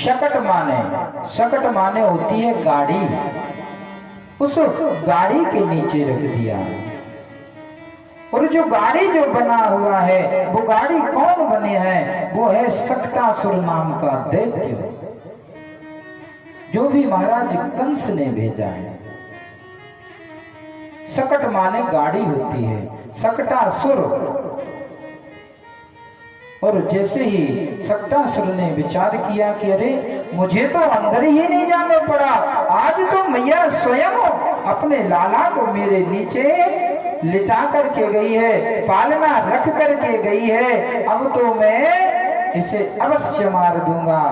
शकट माने होती है गाड़ी। उस गाड़ी के नीचे रख दिया। और जो गाड़ी जो बना हुआ है, वो गाड़ी कौन बने हैं? वो है सकटासुर नाम का दैत्य, जो भी महाराज कंस ने भेजा है। सकट माने गाड़ी होती है, सकटासुर। और जैसे ही सकटासुर ने विचार किया कि अरे मुझे तो अंदर ही नहीं जाना पड़ा, आज तो मैया स्वयं अपने लाला को मेरे नीचे लिटा करके गई है, पालना रख करके गई है, अब तो मैं इसे अवश्य मार दूंगा।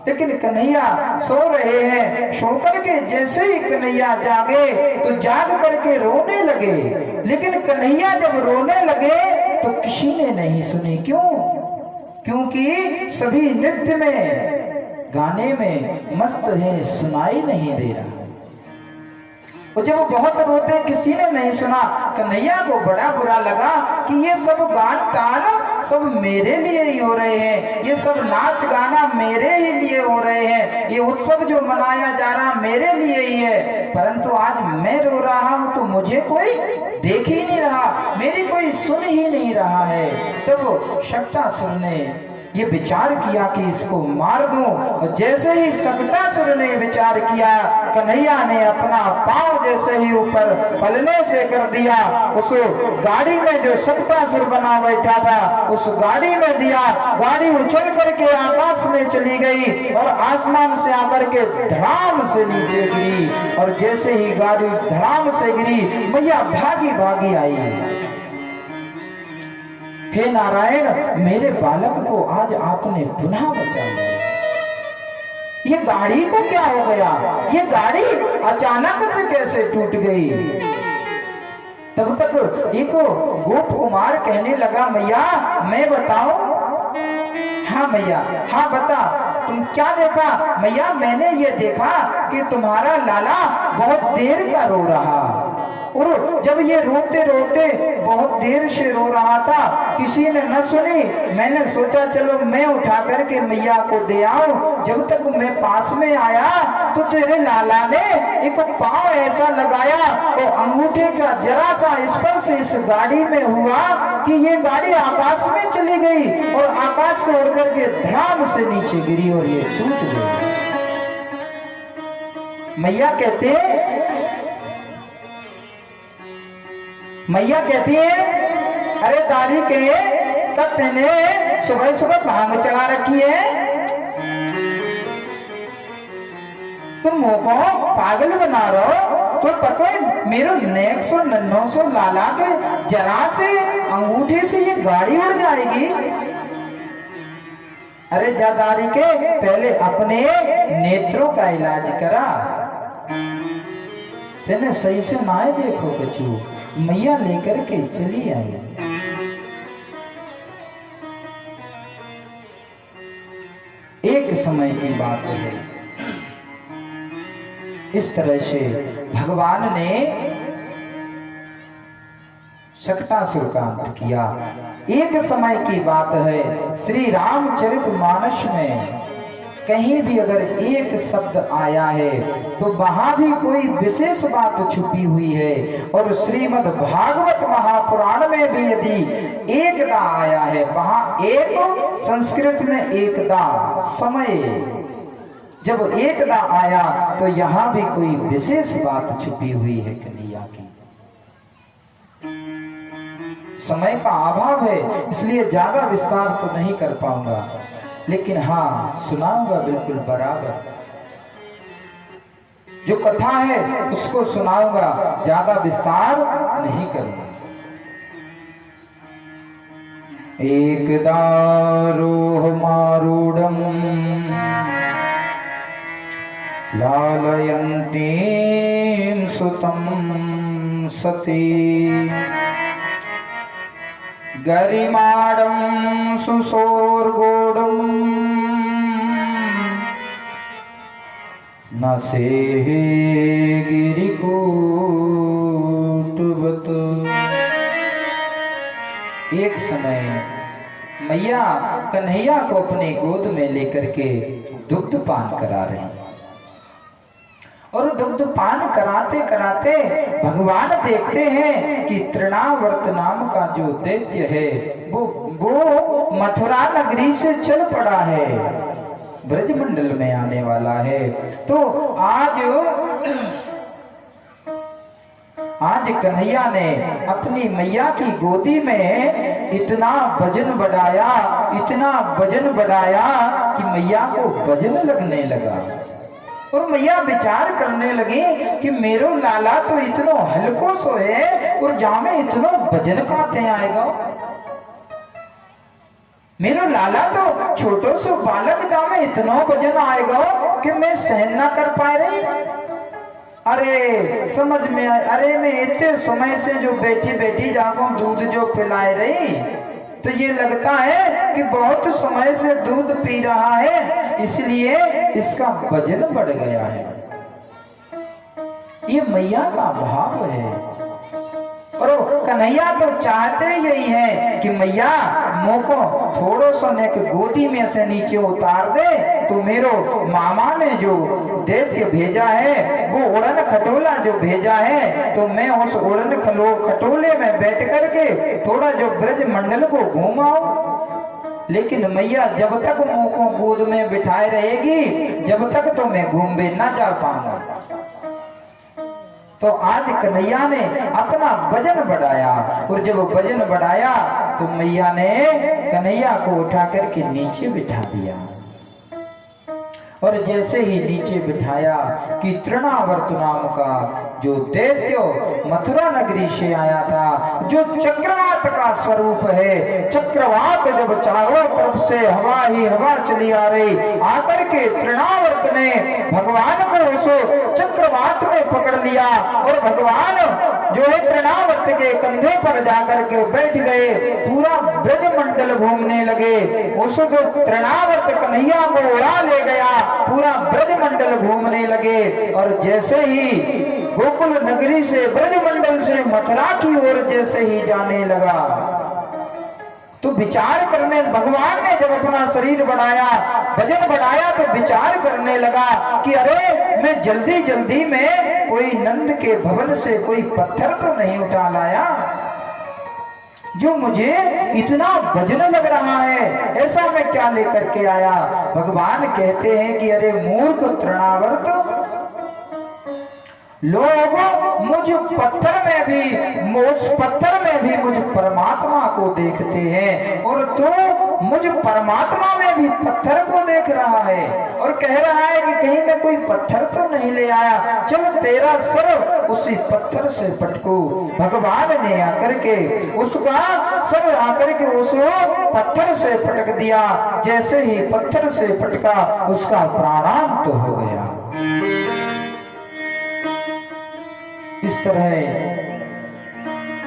लेकिन कन्हैया सो रहे हैं। सो करके जैसे ही कन्हैया जागे तो जाग करके रोने लगे। लेकिन कन्हैया जब रोने लगे तो किसी ने नहीं सुनी। क्यों? क्योंकि सभी नृत्य में, गाने में मस्त है, सुनाई नहीं दे रहा। और जब वो बहुत रोते, किसी ने नहीं सुना। कन्हैया को बड़ा बुरा लगा कि ये सब गान ताल सब मेरे लिए ही हो रहे हैं, ये सब नाच गाना मेरे ही लिए हो रहे हैं, ये उत्सव जो मनाया जा रहा मेरे लिए ही है, परंतु आज मैं रो रहा हूं तो मुझे कोई देख ही नहीं रहा, मेरी कोई सुन ही नहीं रहा है। तब शकटासुर ने ये विचार किया कि इसको मार दूं। और जैसे ही सकटासुर ने विचार किया, कन्हैया ने अपना पांव जैसे ही ऊपर पलने से कर दिया, उस गाड़ी में जो सकटासुर बना बैठा था उस गाड़ी में दिया। गाड़ी उछल करके आकाश में चली गई और आसमान से आकर के धड़ाम से नीचे गिरी। और जैसे ही गाड़ी धड़ाम से गिरी, मैया भागी भागी आई। हे नारायण, मेरे बालक को आज आपने पुनः बचा लिया। ये गाड़ी को क्या हो गया? ये गाड़ी अचानक से कैसे टूट गई? तब तक एक गोप कुमार कहने लगा, मैया मैं बताऊं? हाँ मैया, हाँ बता, तुम क्या देखा? मैया मैंने ये देखा कि तुम्हारा लाला बहुत देर का रो रहा, और जब ये रोते रोते बहुत देर से रो रहा था, किसी ने न सुनी। मैंने सोचा चलो मैं उठा करके मैया को दे आऊं। जब तक मैं पास में आया तो तेरे लाला ने एक पांव ऐसा लगाया और अंगूठे का जरा सा स्पर्श इस गाड़ी में हुआ कि ये गाड़ी आकाश में चली गई और आकाश से उड़ करके धड़ाम से नीचे गिरी और ये टूट गई। मैया कहती है अरे दारी के कत्ते ने सुबह सुबह भांग चढ़ा रखी है, तुम मुंह को पागल बना रहे हो। तो पता है मेरे 900 लाला के जरा से अंगूठे से ये गाड़ी उड़ जाएगी। अरे जादारी के पहले अपने नेत्रों का इलाज करा, तेने सही से ना देखो कचू। मैया लेकर के चली आई। एक समय की बात है, इस तरह से भगवान ने शकटासुर का अंत किया। एक समय की बात है, श्री रामचरितमानस में कहीं भी अगर एक शब्द आया है तो वहां भी कोई विशेष बात छुपी हुई है। और श्रीमद् भागवत महापुराण में भी यदि एकदा आया है, वहां एक संस्कृत में एकदा समय, जब एकदा आया तो यहां भी कोई विशेष बात छुपी हुई है कन्हैया की। समय का अभाव है इसलिए ज्यादा विस्तार तो नहीं कर पाऊंगा, लेकिन हाँ सुनाऊंगा बिल्कुल बराबर। जो कथा है उसको सुनाऊंगा, ज्यादा विस्तार नहीं करूंगा। एकदा रोह मारूढ़म लालयन्तीं सुतं सती गरिमाडं सुसोर्गोडं न सेहे गिरिकूटवत्। एक समय मैया कन्हैया को अपनी गोद में लेकर के दुग्ध पान करा रही। और दुग्ध पान कराते कराते भगवान देखते हैं कि तृणावर्त नाम का जो दैत्य है वो मथुरा नगरी से चल पड़ा है, ब्रजमंडल में आने वाला है। तो आज कन्हैया ने अपनी मैया की गोदी में इतना वजन बढ़ाया, इतना वजन बढ़ाया कि मैया को वजन लगने लगा। और मैया विचार करने लगी कि मेरो लाला तो इतनो हल्को सो है और जामे इतनो वजन काते आएगा। मेरो लाला तो छोटो सो बालक जामे इतनो वजन आएगा कि मैं सहन ना कर पा रही। अरे समझ में आए, अरे मैं इतने समय से जो बैठी बैठी जाको दूध जो पिलाए रही, तो ये लगता है कि बहुत समय से दूध पी रहा है, इसलिए इसका वजन बढ़ गया है। ये मैया का भाव है। और कन्हैया तो चाहते यही है कि मैया मोको थोड़ो सो नेक गोदी में से नीचे उतार दे, तो मेरो मामा ने जो दैत्य भेजा है, वो उड़न खटोला जो भेजा है, तो मैं उस उड़न खटोले में बैठ करके थोड़ा जो ब्रज मंडल को घूमाऊं। लेकिन मैया जब तक मोको गोद में बिठाए रहेगी, जब तक तो मैं घूमे ना जा पाऊंगा। तो आज कन्हैया ने अपना वजन बढ़ाया, और जब वजन बढ़ाया तो मैया ने कन्हैया को उठा करके नीचे बिठा दिया। और जैसे ही नीचे बिठाया कि तृणावर्त नाम का जो दैत्य मथुरा नगरी से आया था, जो चक्रवात का स्वरूप है, चक्रवात जब चारों तरफ से हवा ही हवा चली आ रही, आकर के तृणावर्त ने भगवान को उस चक्रवात में पकड़ लिया और भगवान जो है तृणावर्त के कंधे पर जाकर के बैठ गए, पूरा ब्रजमंडल घूमने लगे। उस जो तृणावर्त कन्हैया को उड़ा ले गया, पूरा ब्रजमंडल घूमने लगे। और जैसे ही गोकुल नगरी से ब्रजमंडल से मथुरा की ओर जैसे ही जाने लगा, तो विचार करने, भगवान ने जब अपना शरीर बढ़ाया, वजन बढ़ाया, तो विचार करने लगा कि अरे मैं जल्दी जल्दी में कोई नंद के भवन से कोई पत्थर तो नहीं उठा लाया जो मुझे इतना वजन लग रहा है, ऐसा मैं क्या लेकर के आया। भगवान कहते हैं कि अरे मूर्ख तृणावर्त, लोग मुझ पत्थर में भी, उस पत्थर में भी मुझ परमात्मा को देखते हैं, और तू मुझ परमात्मा में भी पत्थर को देख रहा है और कह रहा है कि कहीं मैं कोई पत्थर तो नहीं ले आया, चल तेरा सर उसी पत्थर से पटकू। भगवान ने आकर के उसका सर आकर के उस पत्थर से पटक दिया। जैसे ही पत्थर से पटका, उसका प्राणांत हो गया। इस तरह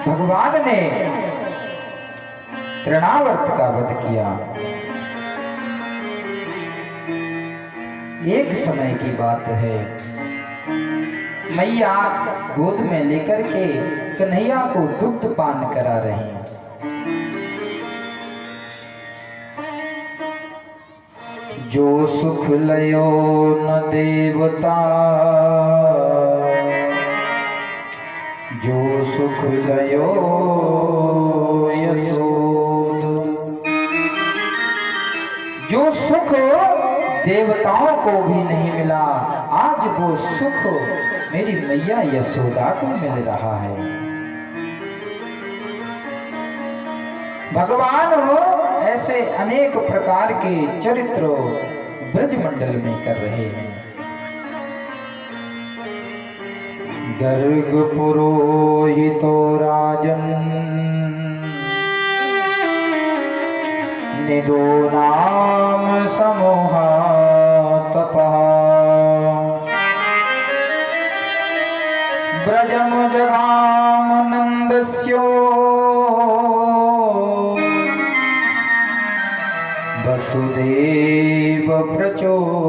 भगवान ने तृणावर्त का वध किया। एक समय की बात है, मैया गोद में लेकर के कन्हैया को दुग्ध पान करा रही हैं। जो सुख लयो न देवता, जो सुख लयो यशोद, जो सुख देवताओं को भी नहीं मिला, आज वो सुख मेरी मैया यशोदा को मिल रहा है। भगवान ऐसे अनेक प्रकार के चरित्र ब्रजमंडल में कर रहे हैं। गर्ग पुरोहितो राजन, निदो नाम समूहा तपः, ब्रजम जगाम नंदस्यो वसुदेव प्रचोदिता।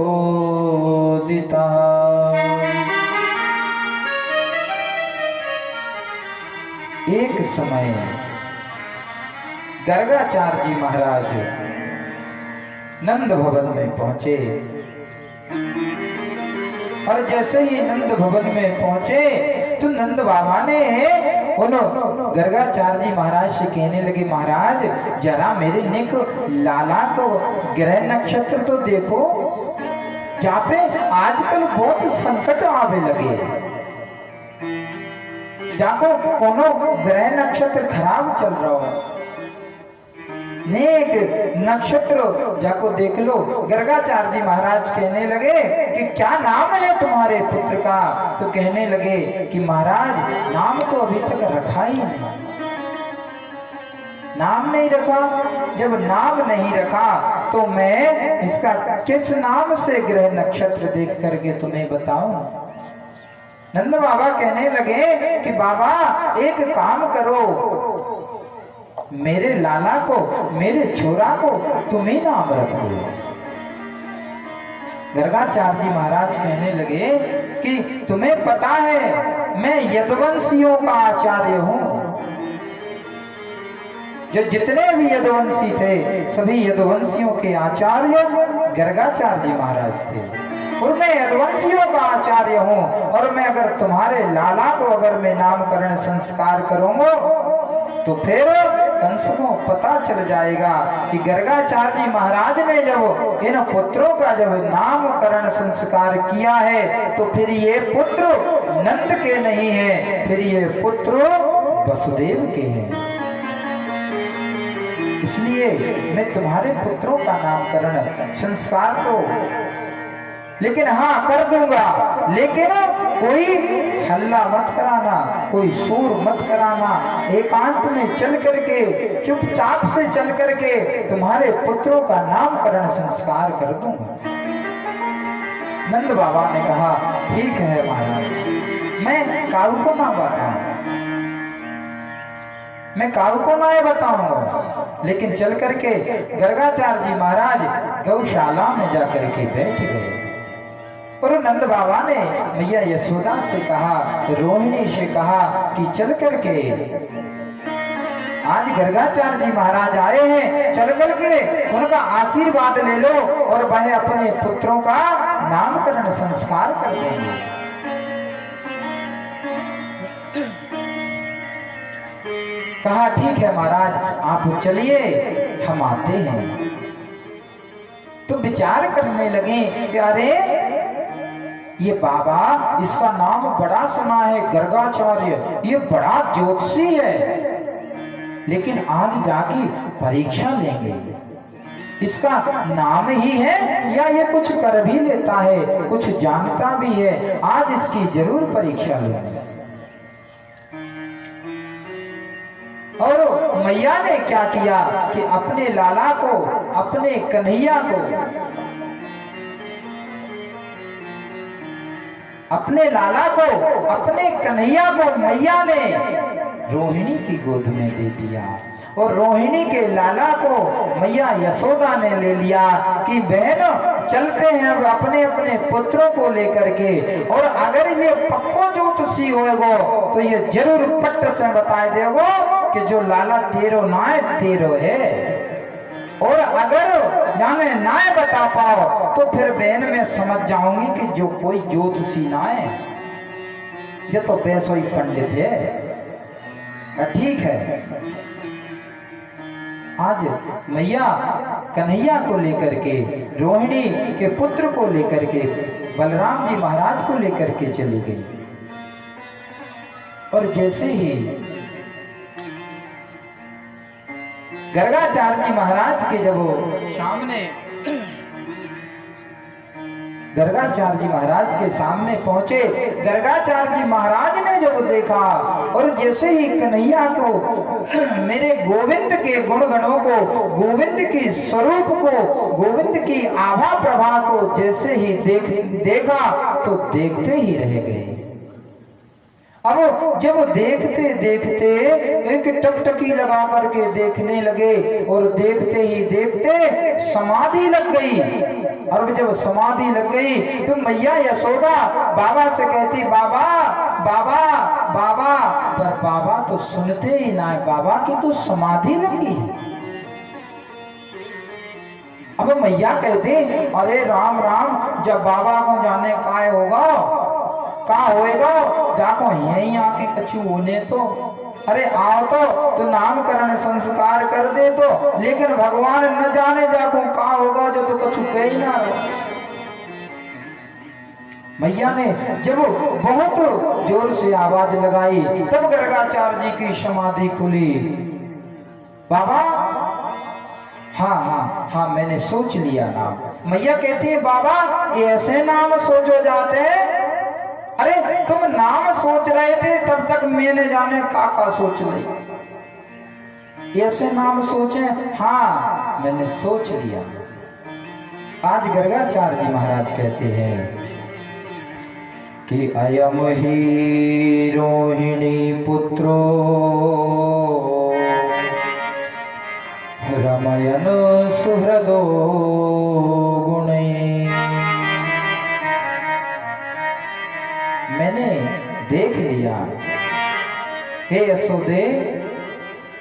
एक समय गर्गाचार्य जी महाराज नंद भवन में पहुंचे और जैसे ही नंद भवन में पहुंचे तो नंद बाबा ने उन गर्गाचार्य जी महाराज से कहने लगे, महाराज जरा मेरे निक लाला को ग्रह नक्षत्र तो देखो, जहाँ पे आजकल बहुत संकट आवे लगे, जाको कोनो ग्रह नक्षत्र खराब चल रहा हो, नेक नक्षत्र जाको देख लो। गर्गाचार्य जी महाराज कहने लगे कि क्या नाम है तुम्हारे पुत्र का? तो कहने लगे कि महाराज नाम तो अभी तक रखा ही नहीं, नाम नहीं रखा। जब नाम नहीं रखा तो मैं इसका किस नाम से ग्रह नक्षत्र देख करके तुम्हें बताऊं? नंद बाबा कहने लगे कि बाबा एक काम करो, मेरे लाला को, मेरे छोरा को तुम ही नाम रख दो। गर्गाचार्य जी महाराज कहने लगे कि तुम्हें पता है मैं यदुवंशियों का आचार्य हूं, जो जितने भी यदुवंशी थे सभी यदुवंशियों के आचार्य गर्गाचार्य जी महाराज थे, और मैं यदुवंशियों का आचार्य हूं। और मैं अगर तुम्हारे लाला को अगर मैं नामकरण संस्कार करूंगा तो फिर कंस को पता चल जाएगा कि गर्गाचार्य जी महाराज ने जब इन पुत्रों का जब नामकरण संस्कार किया है तो फिर ये पुत्र नंद के नहीं है, फिर ये पुत्र वसुदेव के हैं। इसलिए मैं तुम्हारे पुत्रों का नामकरण संस्कार तो लेकिन हाँ कर दूंगा, लेकिन कोई हल्ला मत कराना, कोई शोर मत कराना, एकांत में चल करके चुपचाप से चल करके तुम्हारे पुत्रों का नामकरण संस्कार कर दूंगा। नंद बाबा ने कहा ठीक है महाराज, मैं काऊ को ना बताऊं, मैं काऊ को ना बताऊंगा। लेकिन चल करके गर्गाचार्य जी महाराज गौशाला में जाकर के बैठ गए और नंद बाबा ने मैया यशोदा से कहा, रोहिणी से कहा कि चल करके आज गर्गाचार्य जी महाराज आए हैं, चल करके उनका आशीर्वाद ले लो और वह अपने पुत्रों का नामकरण संस्कार कर देंगे। कहा ठीक है महाराज आप चलिए हम आते हैं। तो विचार करने लगे कि अरे ये बाबा इसका नाम बड़ा सुना है गर्गाचार्य, ये बड़ा ज्योतिषी है, लेकिन आज जाके परीक्षा लेंगे, इसका नाम ही है या ये कुछ कर भी लेता है, कुछ जानता भी है, आज इसकी जरूर परीक्षा लेंगे। और मैया ने क्या किया कि अपने लाला को, अपने कन्हैया को, अपने लाला को, अपने कन्हैया को मैया ने रोहिणी की गोद में दे दिया और रोहिणी के लाला को मैया यशोदा ने ले लिया कि बहन चलते हैं अब अपने अपने पुत्रों को लेकर के, और अगर ये पक्को ज्योतिषी होएगो तो ये जरूर पट्ट से बता देगो कि जो लाला तेरो नाय तेरो है, और अगर जाने नाय बता पाओ तो फिर बहन में समझ जाऊंगी कि जो कोई ज्योतिषी ना है, ये तो बेसोई पंडित है। ठीक है, आज मैया कन्हैया को लेकर के, रोहिणी के पुत्र को लेकर के, बलराम जी महाराज को लेकर के चली गई। और जैसे ही गर्गाचार्य जी महाराज के जब सामने, गर्गाचार्य जी महाराज के सामने पहुंचे, गर्गाचार्य जी महाराज ने जब देखा और जैसे ही कन्हैया को, मेरे गोविंद के गुणगणों को, गोविंद की स्वरूप को, गोविंद की आभा प्रभा को जैसे ही देखा तो देखते ही रह गए। अब जब देखते देखते एक टकटकी लगा करके देखने लगे और देखते ही देखते समाधि लग गई। और जब समाधि लग गई तो मैया यशोदा बाबा से कहती बाबा बाबा बाबा, पर बाबा तो सुनते ही ना, बाबा की तो समाधि लगी। अब मैया कहते अरे राम राम, जब बाबा को जाने काय होगा का होएगा, जाको यहीं आके कछु होने तो, अरे आओ तो नामकरण संस्कार कर दे तो, लेकिन भगवान न जाने जाको का होगा जो तो कछु कह ही ना। मैया ने जब बहुत जोर से आवाज लगाई तब गर्गाचार्य जी की समाधि खुली। बाबा हाँ हाँ हाँ मैंने सोच लिया नाम। मैया कहती है बाबा ये ऐसे नाम सोचो जाते हैं, अरे तुम नाम सोच रहे थे तब तक मैंने जाने का सोच ली, ऐसे नाम सोचे। हाँ मैंने सोच लिया। आज गर्गाचार्य जी महाराज कहते हैं कि अयम ही रोहिणी पुत्रो रमयन सुहृदो गुणे। मैंने देख लिया हे यशोदे,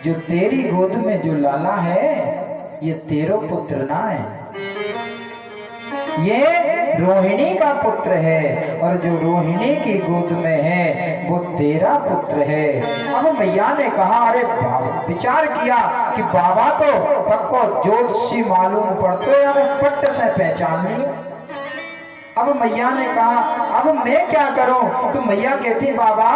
जो तेरी गोद में जो लाला है ये तेरो पुत्र ना है, ये रोहिणी का पुत्र है, और जो रोहिणी की गोद में है वो तेरा पुत्र है। अब मैया ने कहा अरे विचार किया कि बाबा तो पक्को ज्योतिषी मालूम पड़ते, यार पट्ट से पहचान ली। अब मैया ने कहा अब मैं क्या करूं? तो मैया कहती बाबा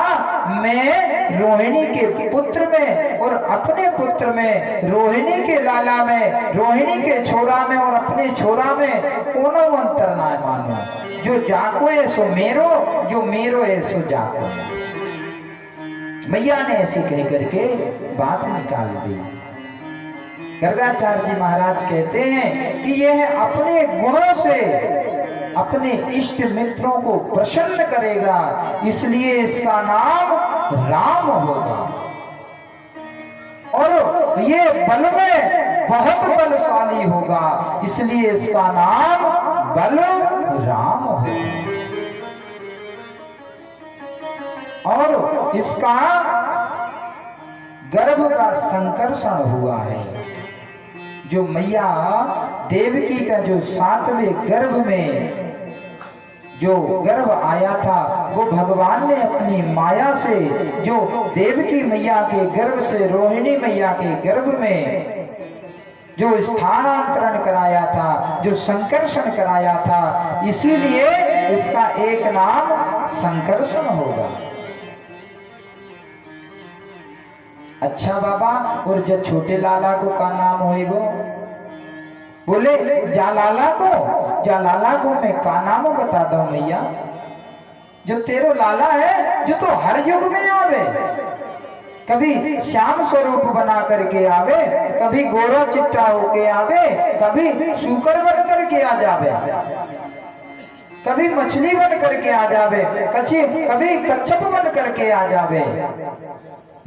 मैं रोहिणी के पुत्र में और अपने पुत्र में, रोहिणी के लाला में, रोहिणी के छोरा में और अपने छोरा में कोनो अंतर ना मानो। जो जाको है सो मेरो, जो मेरो है सो जाको। मैया ने ऐसी कह करके बात निकाल दी। गर्गाचार्य जी महाराज कहते हैं कि यह अपने गुणों से अपने इष्ट मित्रों को प्रसन्न करेगा, इसलिए इसका नाम राम होगा, और ये बल में बहुत बलशाली होगा, इसलिए इसका नाम बल राम होगा। और इसका गर्भ का संकर्षण हुआ है। जो मैया देवकी का जो 7वें गर्भ में जो गर्भ आया था, वो भगवान ने अपनी माया से जो देवकी मैया के गर्भ से रोहिणी मैया के गर्भ में जो स्थानांतरण कराया था, जो संकर्षण कराया था, इसीलिए इसका एक नाम संकर्षण होगा। अच्छा बाबा, और जब छोटे लाला को का नाम होएगो? बोले जालाला को मैं का नाम बता दू मैया, जो तेरो लाला है जो तो हर युग में आवे, कभी श्याम स्वरूप बना करके आवे, कभी गोरा चिट्टा होके आवे, कभी सूकर बन करके आ जावे, कभी मछली बन करके आ जावे, कभी कच्छप बन करके आ जावे।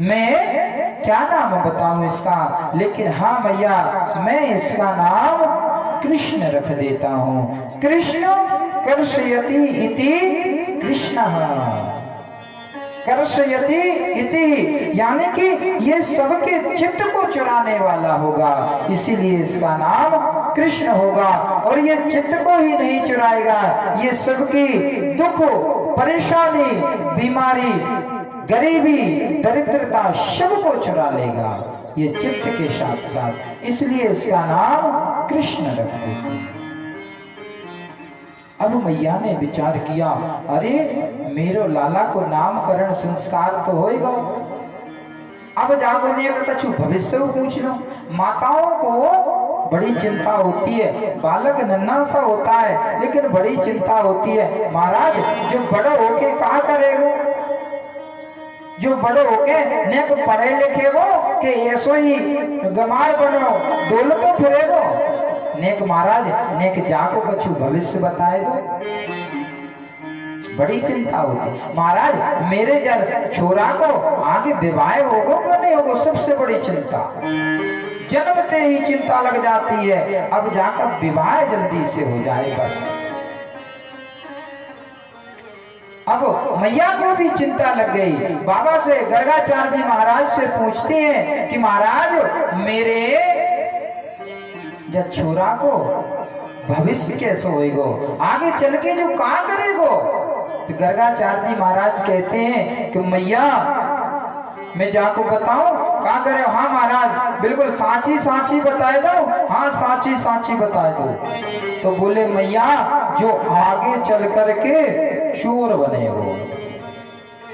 मैं क्या नाम बताऊं इसका? लेकिन हाँ मैया, मैं इसका नाम कृष्ण रख देता हूँ। कृष्ण कर्षयति इति कृष्ण, कर्षयति इति यानी कि ये सबके चित्त को चुराने वाला होगा, इसीलिए इसका नाम कृष्ण होगा। और ये चित्त को ही नहीं चुराएगा, ये सबकी दुख, परेशानी, बीमारी, गरीबी, दरिद्रता सबको चुरा लेगा ये चित्त के साथ साथ, इसलिए इसका नाम कृष्ण रख देते हैं। अब मैया ने विचार किया अरे मेरो लाला को नामकरण संस्कार तो होएगा, अब जागो ने कछु भविष्य पूछ लो। माताओं को बड़ी चिंता होती है, बालक नन्हा सा होता है लेकिन बड़ी चिंता होती है, महाराज जो बड़ो होके क्या करेगो, जो बड़ो होके नेक पढ़े लिखे गो के ऐसो ही गमार बनो डोल तो फिरेगो, नेक महाराज नेक जाको कछु भविष्य बताए दो। बड़ी चिंता होती महाराज मेरे जब छोरा को आगे विवाह होगो कि नहीं होगो, सबसे बड़ी चिंता, जन्मते ही चिंता लग जाती है, अब जाकर विवाह जल्दी से हो जाए बस। अब मैया को भी चिंता लग गई, बाबा से गर्गाचार्य जी महाराज से पूछते हैं कि महाराज मेरे जब छोरा को भविष्य कैसे होएगो, आगे चल के जो कहाँ करेगो। तो गर्गाचार्य जी महाराज कहते हैं कि मैया मैं जाको बताऊं कहाँ करे। हाँ महाराज बिल्कुल साची साची बताए दो। हाँ साची साची बताए दो। तो बोले मैया जो आगे चल करके चोर बनेगो,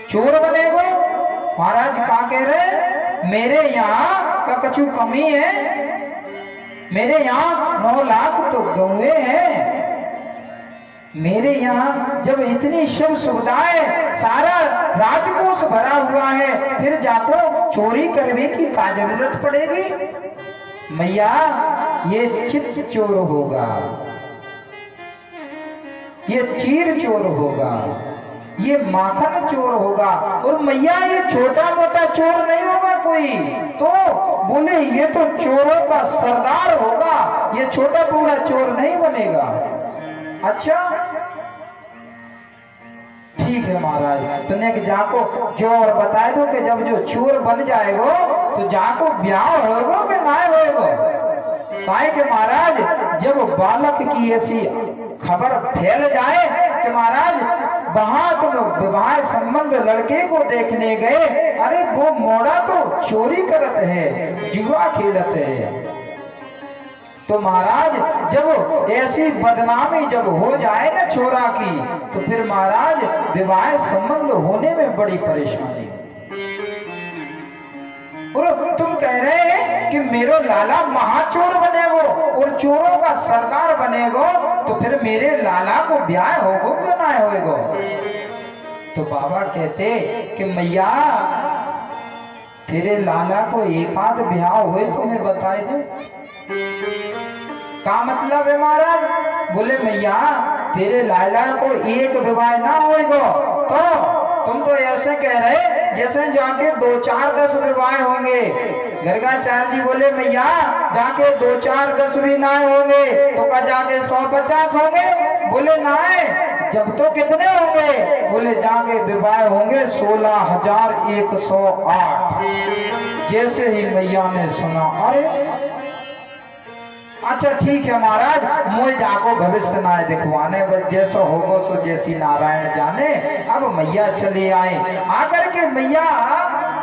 चोर बनेगो। महाराज कहाँ कह रहे, मेरे यहाँ का कछु कमी है, मेरे यहाँ 9 लाख तो गौए हैं, मेरे यहाँ जब इतनी सब सुविधाएं, सारा राजकोष भरा हुआ है, फिर जाको चोरी करने की क्या जरूरत पड़ेगी। मैया ये चित्त चोर होगा, ये चीर चोर होगा, ये माखन चोर होगा। और मैया ये छोटा मोटा चोर नहीं होगा कोई। तो बोले ये तो चोरों का सरदार होगा, ये छोटा पूरा चोर नहीं बनेगा। अच्छा ठीक है महाराज, तो ने जाको जो और बताए दो कि जब जो चोर बन जाएगो तो जाको ब्याह होएगो कि ना होएगो। काहे के महाराज जब बालक की ऐसी खबर फैल जाए कि महाराज वहां तुम विवाह संबंध लड़के को देखने गए, अरे वो मोड़ा तो चोरी करत है, जुआ खेलत है। तो महाराज जब ऐसी बदनामी जब हो जाए ना छोरा की, तो फिर महाराज विवाह संबंध होने में बड़ी परेशानी होती। और तुम कह रहे हैं कि मेरो लाला महाचोर बनेगो और चोरों का सरदार बनेगो, तो फिर मेरे लाला को ब्याह होगो कि ना होगो। तो बाबा कहते कि मैया तेरे लाला को एक आध ब्याह हुए तो मैं बताए दे। का मतलब है महाराज। बोले मैया तेरे लाला को एक विवाह ना होएगो, तो तुम तो ऐसे कह रहे जैसे जाके 2 4 10 विवाह होंगे। गर्गाचार्य जी बोले मैया जाके 2 4 10 भी ना होंगे तो क्या जाके 150 होंगे। बोले ना जब तो कितने होंगे। बोले जाके विवाह होंगे 16,108। जैसे ही मैया ने सुना अरे अच्छा ठीक है महाराज, मुझे जाको भविष्य ना दिखवाने, जैसा होगो सो जैसी नारायण जाने। अब मैया चले आए, आकर के मैया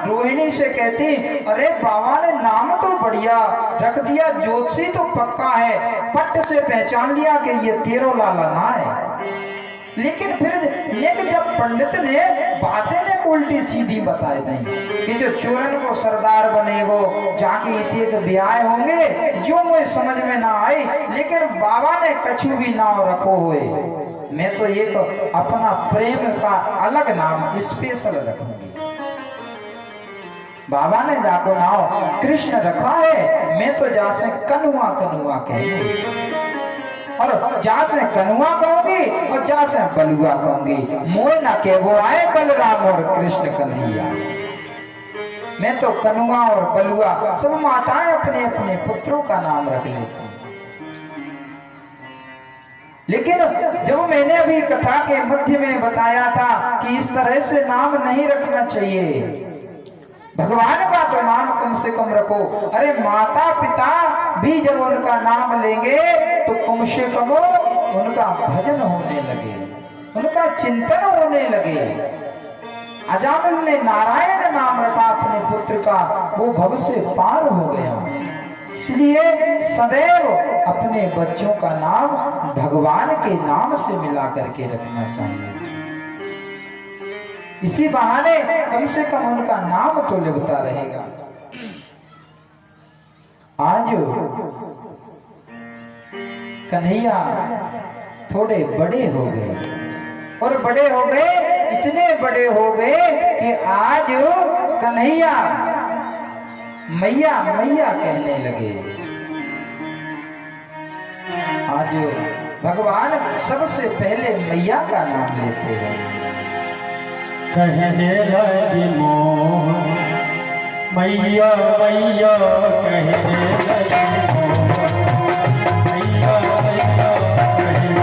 रोहिणी से कहती अरे बाबा ने नाम तो बढ़िया रख दिया, ज्योतिषी तो पक्का है, पट्ट से पहचान लिया कि ये तेरो लाला ना है। लेकिन फिर जब पंडित ने बातें ने उल्टी सीधी बताए दी कि जो चोरन को सरदार बनेगो जाके इतने के ब्याह होंगे, जो मुझे समझ में ना आई। लेकिन बाबा ने कछु भी नाम रखो हुए, मैं तो एक अपना प्रेम का अलग नाम स्पेशल रखूंगी। बाबा ने जाको नाम कृष्ण रखा है, मैं तो जासे कनुआ कनुआ कहूंगी, और जा से कनुआ कहूंगी और जा से बलुआ कहूंगी। मोह ना के वो आए बलराम और कृष्ण कन्हैया। मैं तो कनुआ और बलुआ सब माताएं अपने अपने पुत्रों का नाम रख लेती। लेकिन जब मैंने अभी कथा के मध्य में बताया था कि इस तरह से नाम नहीं रखना चाहिए, भगवान का तो नाम कम से कम रखो। अरे माता पिता भी जब उनका नाम लेंगे तो कम से कम उनका भजन होने लगे, उनका चिंतन होने लगे। अजामिल ने नारायण नाम रखा अपने पुत्र का, वो भव से पार हो गया। इसलिए सदैव अपने बच्चों का नाम भगवान के नाम से मिला करके रखना चाहिए। इसी बहाने कम से कम उनका नाम तो लिपटा रहेगा। आज कन्हैया थोड़े बड़े हो गए, और बड़े हो गए, इतने बड़े हो गए कि आज कन्हैया मैया मैया कहने लगे। आज भगवान सबसे पहले मैया का नाम लेते हैं। कहने लगी मोह मैया मैया, कहने लगी मोह मैया मैया, कहने लगी।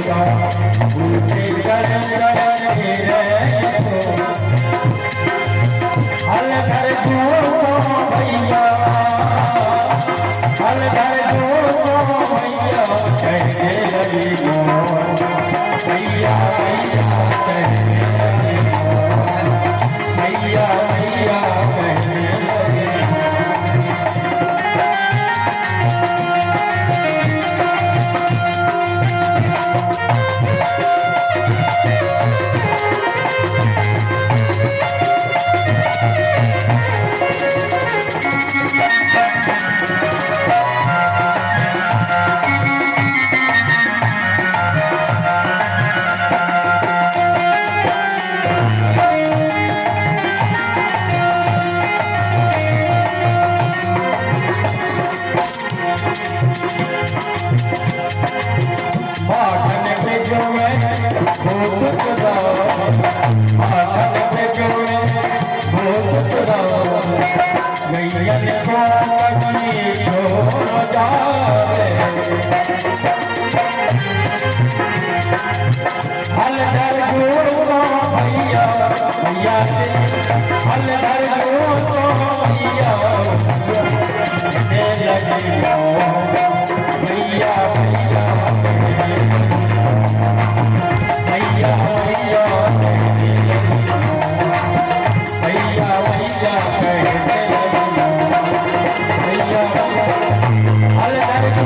मैया पूछे चरण चरण मेरे हल घर जो मैया हल घर जो मैया कहने लगी मोर मैया मैया कहने लगी मैया मैया कहने लगी हल घर जो मैया मैया हल घर जो मैया कहने लगी मैया मैया मैया मैया मैया मैया कहने लगी मैया हल घर जो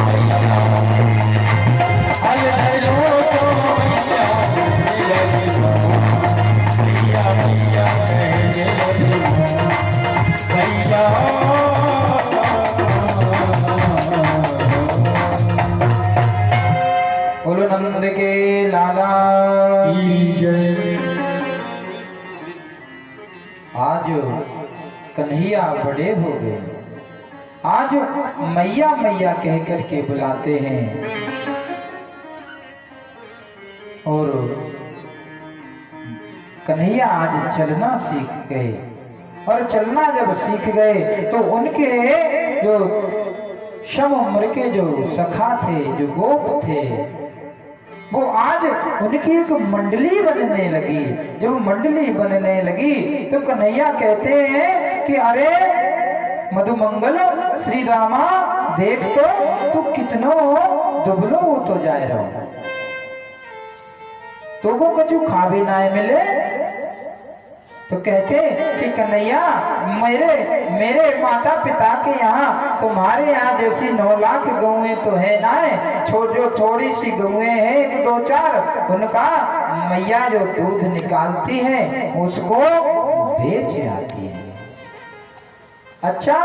मैया हल घर जो मैया मैया कहने लगी मैया बोलो नंद के लाला की जय। आज कन्हैया बड़े हो गए, आज मैया मैया कह कर के बुलाते हैं और कन्हैया आज चलना सीख गए। और चलना जब सीख गए तो उनके जो शम उम्र के जो सखा थे, जो गोप थे, वो आज उनकी एक मंडली बनने लगी। जब मंडली बनने लगी तो कन्हैया कहते हैं कि अरे मधुमंगल श्री रामा देख तो तू कितनो दुबलो तो जाए रहो, तो वो कछु खावे ना मिले। तो कहते कि कन्हैया मेरे माता पिता के यहाँ तुम्हारे यहाँ जैसी 9 लाख गौएं तो है ना, जो थोड़ी सी गौएं हैं 1 2 4, उनका मैया जो दूध निकालती है उसको बेच आती है। अच्छा,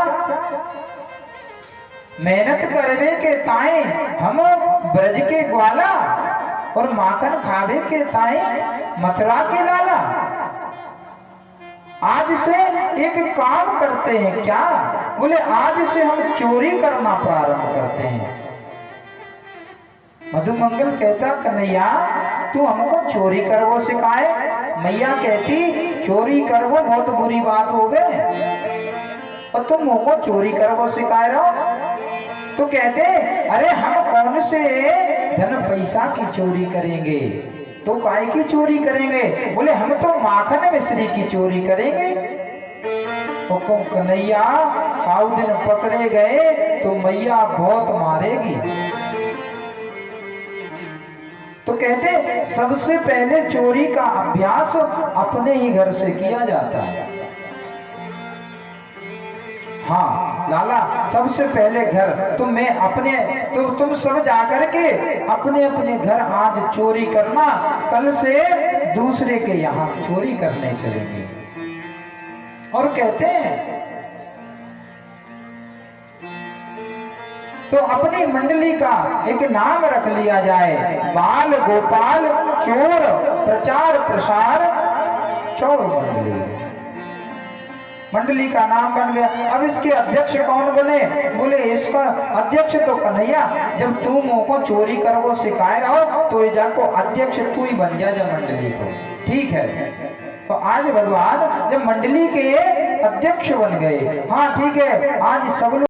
मेहनत करवे के ताए हम ब्रज के ग्वाला और माखन खावे के ताए मथुरा के लाला। आज से एक काम करते हैं क्या? बोले आज से हम चोरी करना प्रारंभ करते हैं। मधुमंगल कहता कन्हैया तू हमको चोरी करवो सिखाए। मैया कहती चोरी करवो बहुत बुरी बात होवे और तुम हमको चोरी करवो सिखाए रहो। तो कहते अरे हम कौन से धन पैसा की चोरी करेंगे, तो काय की चोरी करेंगे? बोले हम तो माखन मिश्री की चोरी करेंगे। तो कन्हैया काउ दिन पकड़े गए तो मैया बहुत मारेगी। तो कहते सबसे पहले चोरी का अभ्यास अपने ही घर से किया जाता है। हाँ लाला, सबसे पहले घर तो मैं अपने, तो तुम सब जाकर के अपने अपने घर आज चोरी करना, कल से दूसरे के यहाँ चोरी करने चलेंगे। और कहते हैं तो अपनी मंडली का एक नाम रख लिया जाए, बाल गोपाल चोर प्रचार प्रसार चोर मंडली। मंडली का नाम बन गया। अब इसके अध्यक्ष कौन बने? बोले इसका अध्यक्ष तो कन्हैया, जब तू मोको चोरी कर वो सिखाए रहो तो ये जाको अध्यक्ष तू ही बन जा जब मंडली को। ठीक है, तो आज भगवान जब मंडली के अध्यक्ष बन गए, हाँ ठीक है, आज सब लोग